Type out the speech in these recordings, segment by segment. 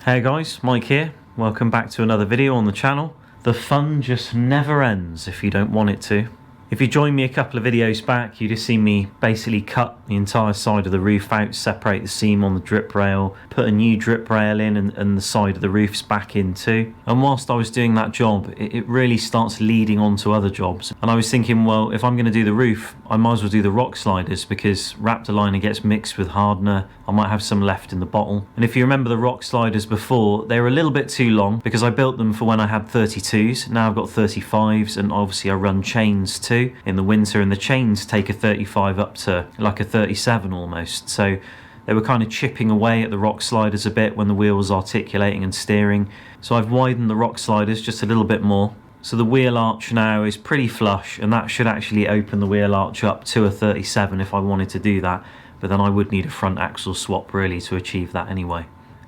Hey guys, Mike here. Welcome back to another video on the channel. The fun just never ends if you don't want it to. If you joined me a couple of videos back, you'd have seen me basically cut the entire side of the roof out, separate the seam on the drip rail, put a new drip rail in and the side of the roof's back in too. And whilst I was doing that job, it really starts leading on to other jobs. And I was thinking, well, if I'm going to do the roof, I might as well do the rock sliders because Raptor Liner gets mixed with hardener. I might have some left in the bottle. And if you remember the rock sliders before, they were a little bit too long because I built them for when I had 32s. Now I've got 35s, and obviously I run chains too in the winter, and the chains take a 35 up to like a 37 almost. So they were kind of chipping away at the rock sliders a bit when the wheel was articulating and steering. So I've widened the rock sliders just a little bit more. So the wheel arch now is pretty flush, and that should actually open the wheel arch up to a 37 if I wanted to do that. But then I would need a front axle swap really to achieve that anyway.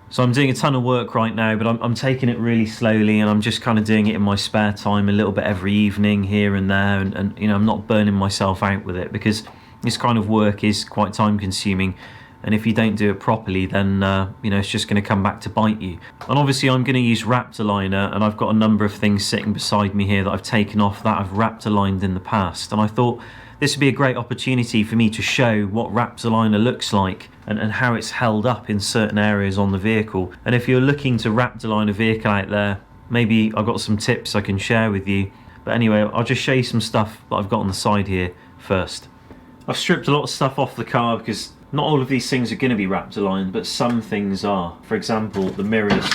So I'm doing a ton of work right now, but I'm taking it really slowly, and I'm just kind of doing it in my spare time a little bit every evening here and there, and you know, I'm not burning myself out with it because this kind of work is quite time consuming, and if you don't do it properly, then you know, it's just going to come back to bite you. And obviously I'm going to use Raptor Liner, and I've got a number of things sitting beside me here that I've taken off that I've Raptor lined in the past, and I thought this would be a great opportunity for me to show what Raptor Liner looks like and how it's held up in certain areas on the vehicle. And if you're looking to Raptor Line a vehicle out there, maybe I've got some tips I can share with you. But anyway, I'll just show you some stuff that I've got on the side here first. I've stripped a lot of stuff off the car because not all of these things are going to be Raptor Line, but some things are. For example, the mirrors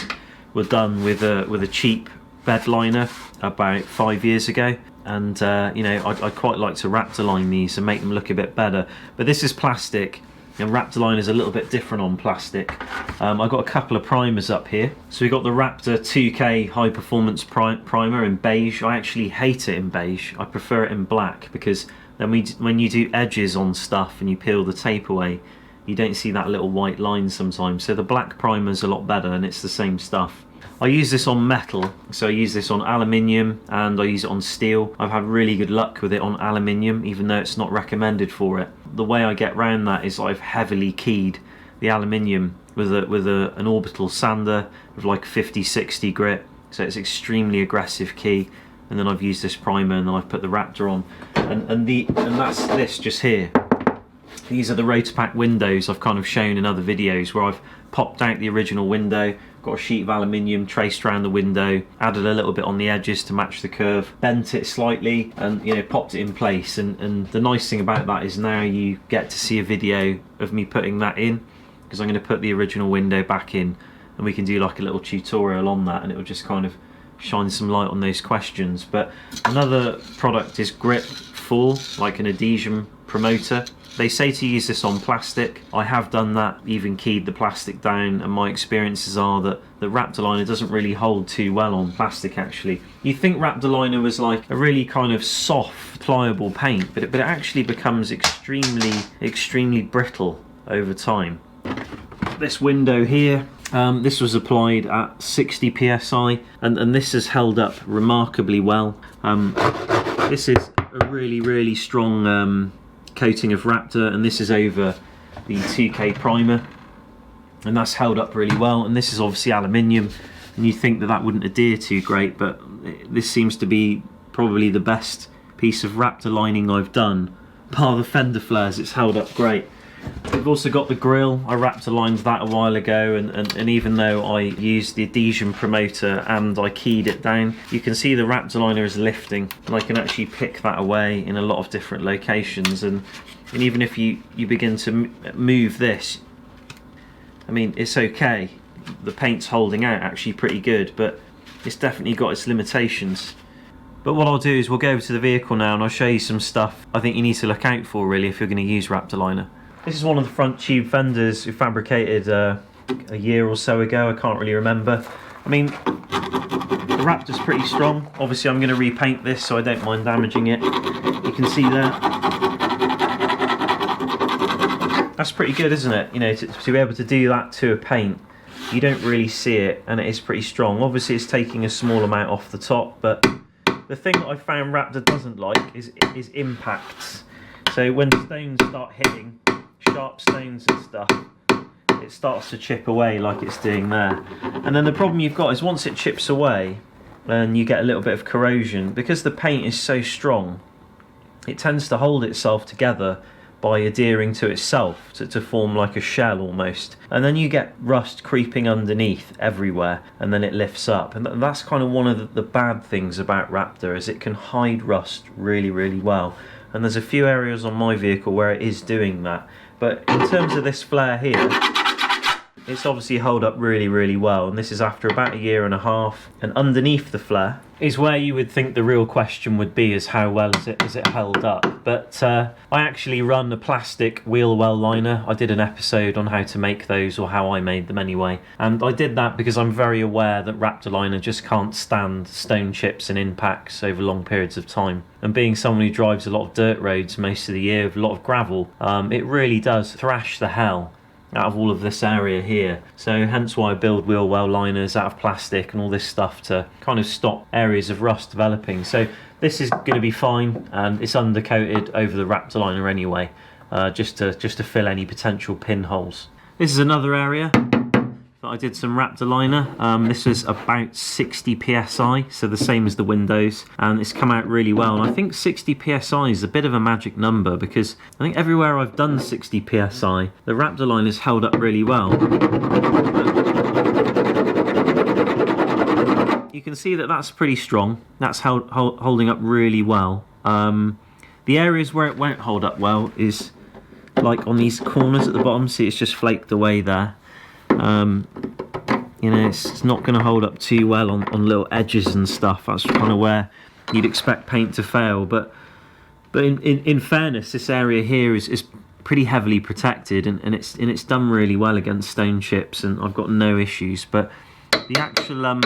were done with a cheap bedliner about 5 years ago. And you know, I'd quite like to Raptor Line these and make them look a bit better. But this is plastic, and Raptor Line is a little bit different on plastic. I've got a couple of primers up here. So we've got the Raptor 2K high performance primer in beige. I actually hate it in beige. I prefer it in black because then when you do edges on stuff and you peel the tape away, you don't see that little white line sometimes. So the black primer is a lot better, and it's the same stuff. I use this on metal, so I use this on aluminium and I use it on steel. I've had really good luck with it on aluminium, even though it's not recommended for it. The way I get around that is I've heavily keyed the aluminium with an orbital sander with like 50-60 grit, so it's extremely aggressive key. And then I've used this primer, and then I've put the Raptor on, and that's this just here. These are the Rotorpack windows I've kind of shown in other videos where I've popped out the original window, got a sheet of aluminium traced around the window, added a little bit on the edges to match the curve, bent it slightly, and you know, popped it in place. And the nice thing about that is now you get to see a video of me putting that in, because I'm going to put the original window back in, and we can do like a little tutorial on that, and it will just kind of shine some light on those questions. But another product is Grip Full, like an adhesion promoter. They say to use this on plastic. I have done that, even keyed the plastic down, and my experiences are that the Raptor Liner doesn't really hold too well on plastic actually. You think Raptor Liner was like a really kind of soft, pliable paint, but it actually becomes extremely brittle over time. This window here, this was applied at 60 psi, and this has held up remarkably well. This is a really strong coating of Raptor, and this is over the 2K primer, and that's held up really well. And this is obviously aluminium, and you think that wouldn't adhere too great, but this seems to be probably the best piece of Raptor lining I've done. Bar the fender flares, it's held up great. We've also got the grille. I Raptor lined that a while ago, and even though I used the adhesion promoter and I keyed it down, you can see the Raptor Liner is lifting, and I can actually pick that away in a lot of different locations. And even if you begin to move this, I mean, it's okay. The paint's holding out actually pretty good, but it's definitely got its limitations. But what I'll do is we'll go over to the vehicle now, and I'll show you some stuff I think you need to look out for really if you're going to use Raptor Liner. This is one of the front tube fenders we fabricated a year or so ago. I can't really remember. I mean, the Raptor's pretty strong. Obviously I'm going to repaint this, so I don't mind damaging it. You can see there. That's pretty good, isn't it? You know, to be able to do that to a paint, you don't really see it, and it is pretty strong. Obviously it's taking a small amount off the top, but the thing that I found Raptor doesn't like is impacts. So when stones start hitting, sharp stones and stuff, it starts to chip away like it's doing there. And then the problem you've got is once it chips away and you get a little bit of corrosion, because the paint is so strong, it tends to hold itself together by adhering to itself to form like a shell almost, and then you get rust creeping underneath everywhere, and then it lifts up. And that's kind of one of the bad things about Raptor, is it can hide rust really, really well. And there's a few areas on my vehicle where it is doing that. But in terms of this flare here, it's obviously held up really, really well, and this is after about 1.5 years. And underneath the flare is where you would think the real question would be, is how well is it held up. But I actually run a plastic wheel well liner. I did an episode on how to make those, or how I made them anyway, and I did that because I'm very aware that Raptor liner just can't stand stone chips and impacts over long periods of time. And being someone who drives a lot of dirt roads most of the year with a lot of gravel, it really does thrash the hell out of all of this area here. So hence why I build wheel well liners out of plastic and all this stuff to kind of stop areas of rust developing. So this is going to be fine, and it's undercoated over the Raptor liner anyway, just to fill any potential pinholes. This is another area that I did some Raptor liner. This was about 60 psi, so the same as the windows, and it's come out really well. And I think 60 psi is a bit of a magic number, because I think everywhere I've done 60 psi, the Raptor liner's held up really well. You can see that that's pretty strong. That's holding up really well. The areas where it won't hold up well is like on these corners at the bottom. See, it's just flaked away there. You know, it's not going to hold up too well on little edges and stuff. That's kind of where you'd expect paint to fail. But in fairness, this area here is pretty heavily protected, and it's done really well against stone chips, and I've got no issues. But the actual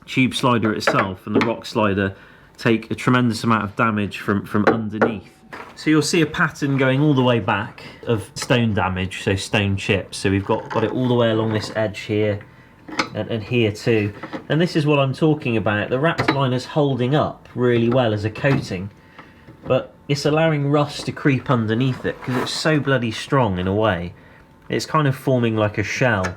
tube slider itself and the rock slider take a tremendous amount of damage from underneath. So you'll see a pattern going all the way back of stone damage, so stone chips. So we've got it all the way along this edge here, and here too. And this is what I'm talking about. The Raptor liner's holding up really well as a coating, but it's allowing rust to creep underneath it because it's so bloody strong in a way. It's kind of forming like a shell,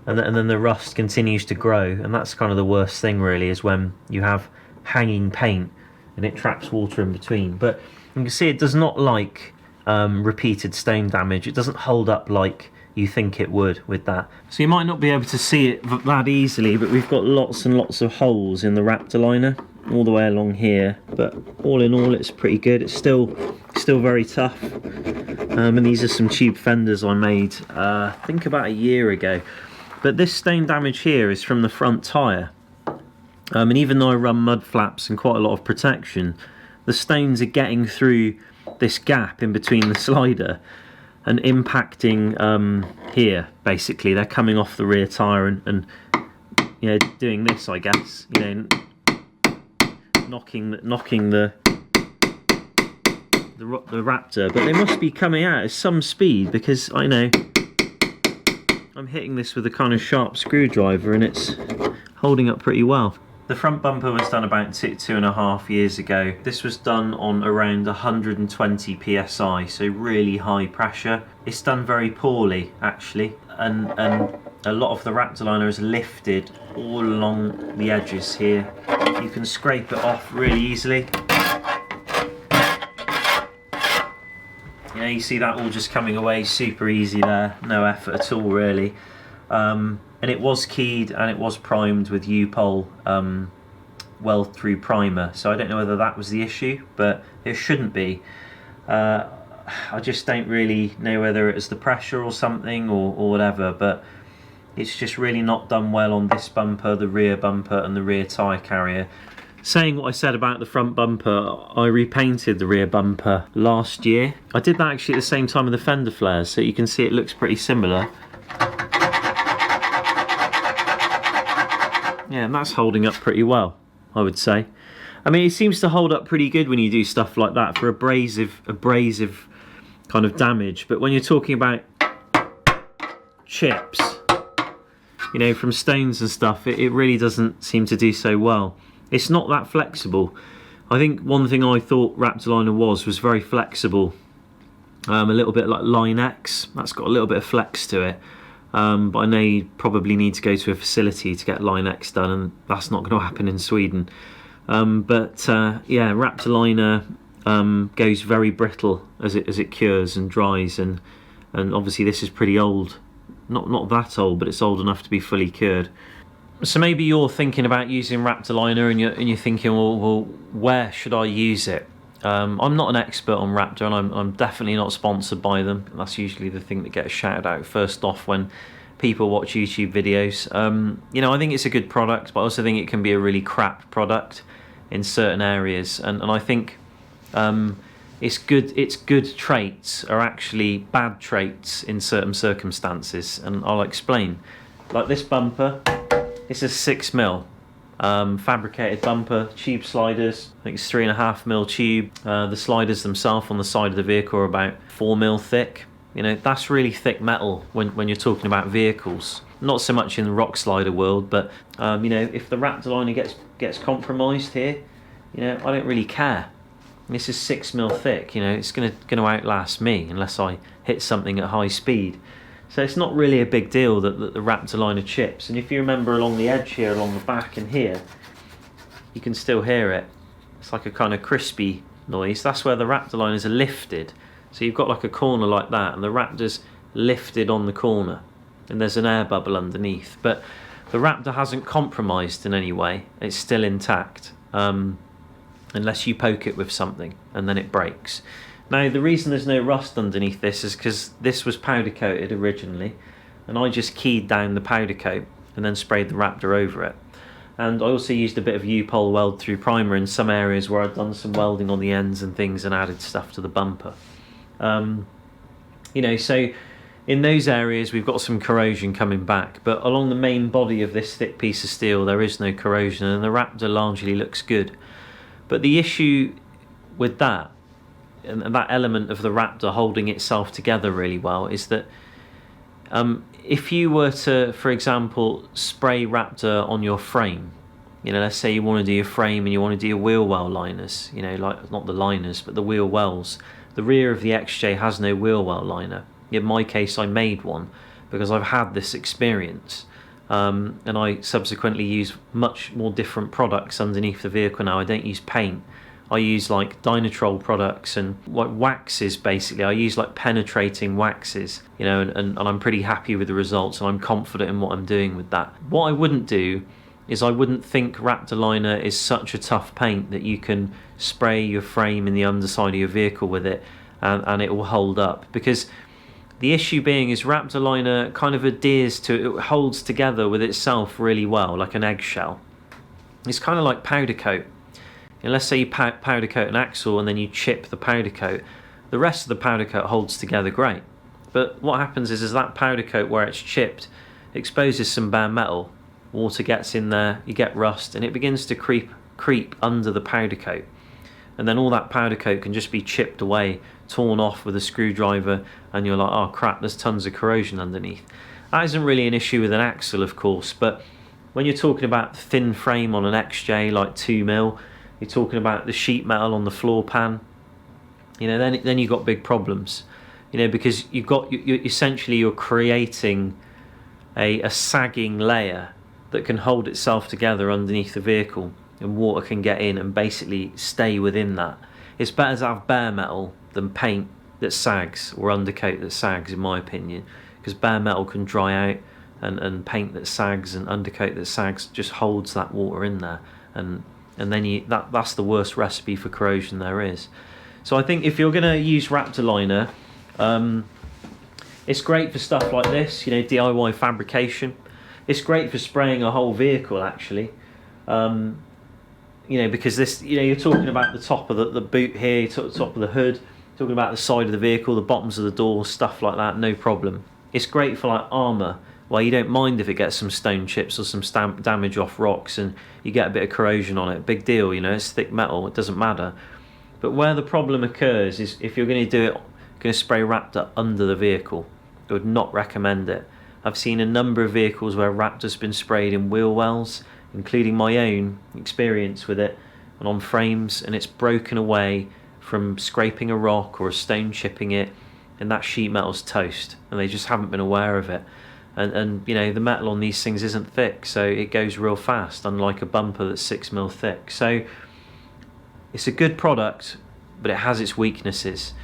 and then the rust continues to grow, and that's kind of the worst thing really, is when you have hanging paint and it traps water in between. But you can see it does not like repeated stone damage. It doesn't hold up like you think it would with that. So you might not be able to see it that easily, but we've got lots and lots of holes in the Raptor liner all the way along here. But all in all, it's pretty good. It's still very tough. And these are some tube fenders I made, I think about 1 year ago. But this stain damage here is from the front tyre. And even though I run mud flaps and quite a lot of protection, the stones are getting through this gap in between the slider and impacting here. Basically, they're coming off the rear tyre and you know, doing this, I guess, you know, knocking the Raptor. But they must be coming out at some speed, because I know I'm hitting this with a kind of sharp screwdriver and it's holding up pretty well. The front bumper was done about 2.5 years ago. This was done on around 120 psi, so really high pressure. It's done very poorly actually, and a lot of the Raptor liner is lifted all along the edges here. You can scrape it off really easily. You know, you see that all just coming away super easy there, no effort at all really. And it was keyed and it was primed with Upol weld through primer, so I don't know whether that was the issue, but it shouldn't be. I just don't really know whether it was the pressure or something or whatever, but it's just really not done well on this bumper, the rear bumper and the rear tyre carrier. Saying what I said about the front bumper, I repainted the rear bumper last year. I did that actually at the same time with the fender flares, so you can see it looks pretty similar. Yeah, and that's holding up pretty well, I would say. I mean, it seems to hold up pretty good when you do stuff like that for abrasive kind of damage. But when you're talking about chips, you know, from stones and stuff, it really doesn't seem to do so well. It's not that flexible. I think one thing I thought Raptor liner was very flexible. A little bit like Line X. That's got a little bit of flex to it. but I know you probably need to go to a facility to get Line X done, and that's not going to happen in Sweden. Yeah, Raptor Liner goes very brittle as it cures and dries, and obviously this is pretty old, not that old, but it's old enough to be fully cured. So maybe you're thinking about using Raptor Liner, and you're thinking, well, where should I use it? I'm not an expert on Raptor, and I'm definitely not sponsored by them. That's usually the thing that gets shouted out first off when people watch YouTube videos. I think it's a good product, but I also think it can be a really crap product in certain areas, and I think its good traits are actually bad traits in certain circumstances, and I'll explain. Like this bumper, it's a 6mm fabricated bumper, tube sliders. I think it's 3.5mm tube. The sliders themselves on the side of the vehicle are about 4mm thick. That's really thick metal when you're talking about vehicles. Not so much in the rock slider world, but if the Raptor Liner gets compromised here, I don't really care. This is 6mm thick. It's going to outlast me unless I hit something at high speed. So it's not really a big deal that the Raptor Liner chips. And if you remember along the edge here, along the back and here, you can still hear it. It's like a kind of crispy noise. That's where the Raptor Liners are lifted. So you've got like a corner like that, and the Raptor's lifted on the corner, and there's an air bubble underneath. But the Raptor hasn't compromised in any way. It's still intact, unless you poke it with something, and then it breaks. Now, the reason there's no rust underneath this is because this was powder coated originally, and I just keyed down the powder coat and then sprayed the Raptor over it. And I also used a bit of Upol weld through primer in some areas where I'd done some welding on the ends and things and added stuff to the bumper. So in those areas we've got some corrosion coming back, but along the main body of this thick piece of steel there is no corrosion, and the Raptor largely looks good. But the issue with that, and that element of the Raptor holding itself together really well, is that if you were to, for example, spray Raptor on your frame, let's say you want to do your frame and you want to do your wheel well liners, like not the liners but the wheel wells. The rear of the XJ has no wheel well liner. In my case, I made one because I've had this experience, and I subsequently use much more different products underneath the vehicle now. I don't use paint. I use like Dynatrol products and like waxes basically. I use like penetrating waxes, and I'm pretty happy with the results, and I'm confident in what I'm doing with that. What I wouldn't do is I wouldn't think Raptor Liner is such a tough paint that you can spray your frame in the underside of your vehicle with it and it will hold up, because the issue being is Raptor Liner kind of adheres to, it holds together with itself really well, like an eggshell. It's kind of like powder coat. Let's say you powder coat an axle and then you chip the powder coat. The rest of the powder coat holds together great. But what happens is that powder coat where it's chipped exposes some bare metal. Water gets in there, you get rust, and it begins to creep under the powder coat. And then all that powder coat can just be chipped away, torn off with a screwdriver, and you're like, oh crap, there's tons of corrosion underneath. That isn't really an issue with an axle, of course, but when you're talking about thin frame on an XJ like 2mm, you're talking about the sheet metal on the floor pan, then you've got big problems, because you're creating a sagging layer that can hold itself together underneath the vehicle, and water can get in and basically stay within that. It's better to have bare metal than paint that sags, or undercoat that sags, in my opinion, because bare metal can dry out, and paint that sags and undercoat that sags just holds that water in there, and then that's the worst recipe for corrosion there is. So I think if you're going to use Raptor Liner, it's great for stuff like this, DIY fabrication. It's great for spraying a whole vehicle actually, because this, you're talking about the top of the boot here, top of the hood, talking about the side of the vehicle, the bottoms of the doors, stuff like that, no problem. It's great for like armour, well, you don't mind if it gets some stone chips or some damage off rocks and you get a bit of corrosion on it. Big deal, it's thick metal, it doesn't matter. But where the problem occurs is if you're going to do it, going to spray Raptor under the vehicle. I would not recommend it. I've seen a number of vehicles where Raptor's been sprayed in wheel wells, including my own experience with it, and on frames, and it's broken away from scraping a rock or a stone chipping it, and that sheet metal's toast, and they just haven't been aware of it. and you know, the metal on these things isn't thick, so it goes real fast, unlike a bumper that's 6mm thick. So it's a good product, but it has its weaknesses.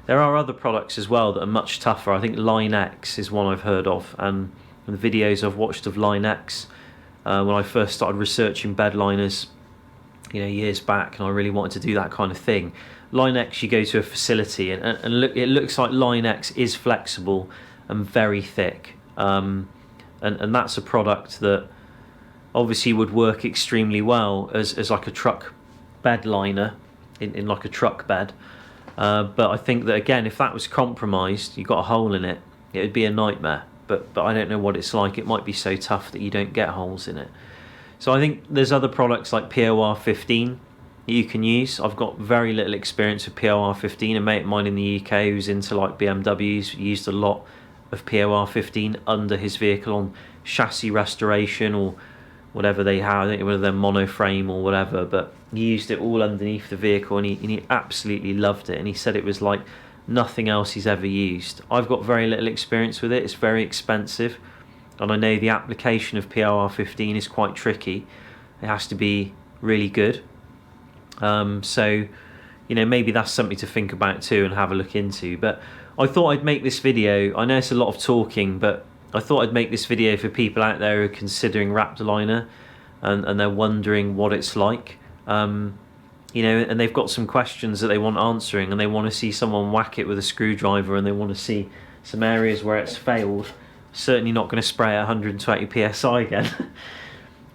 There are other products as well that are much tougher. I think Line X is one I've heard of, and the videos I've watched of Line X when I first started researching bed liners, you know, years back, and I really wanted to do that kind of thing. Line X, you go to a facility, and look, it looks like Line X is flexible and very thick, and that's a product that obviously would work extremely well as like a truck bed liner in like a truck bed. But I think that, again, if that was compromised, you got a hole in it, it would be a nightmare. But I don't know what it's like. It might be so tough that you don't get holes in it. So I think there's other products like POR 15 that you can use. I've got very little experience with POR 15. A mate of mine in the UK who's into like BMWs used a lot of POR 15 under his vehicle on chassis restoration or whatever they have. I think it was their monoframe or whatever, but he used it all underneath the vehicle, and he absolutely loved it, and he said it was like nothing else he's ever used. I've got very little experience with it. It's very expensive, and I know the application of POR 15 is quite tricky. It has to be really good. So you know, maybe that's something to think about too and have a look into. But I thought I'd make this video. I know it's a lot of talking, but I thought I'd make this video for people out there who are considering Raptor Liner and they're wondering what it's like. You know, and they've got some questions that they want answering, and they want to see someone whack it with a screwdriver, and they want to see some areas where it's failed. Certainly not going to spray at 120 psi again.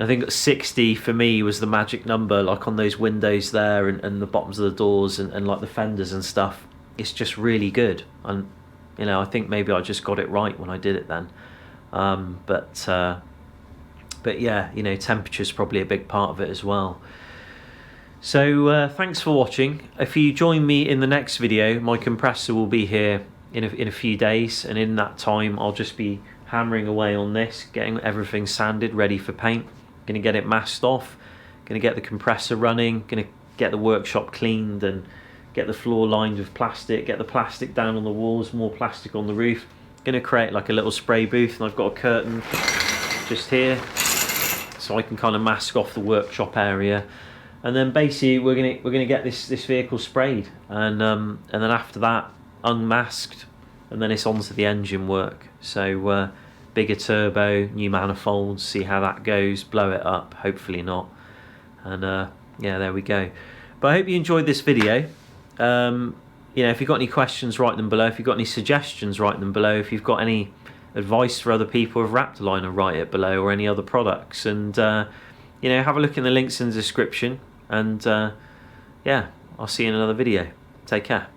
I think 60 for me was the magic number, like on those windows there and the bottoms of the doors and like the fenders and stuff. It's just really good, and you know, I think maybe I just got it right when I did it then. But yeah, you know, temperature's probably a big part of it as well. So thanks for watching. If you join me in the next video, my compressor will be here in a few days, and in that time I'll just be hammering away on this, getting everything sanded, ready for paint. Gonna get it masked off, gonna get the compressor running, gonna get the workshop cleaned and get the floor lined with plastic, get the plastic down on the walls, more plastic on the roof. Gonna create like a little spray booth, and I've got a curtain just here so I can kind of mask off the workshop area. And then basically we're gonna get this vehicle sprayed, and then after that unmasked, and then it's onto the engine work. So bigger turbo, new manifolds, see how that goes, blow it up, hopefully not. And yeah, there we go. But I hope you enjoyed this video. You know, if you've got any questions, write them below. If you've got any suggestions, write them below. If you've got any advice for other people with Raptor Liner, write it below, or any other products. And you know, have a look in the links in the description. And yeah, I'll see you in another video. Take care.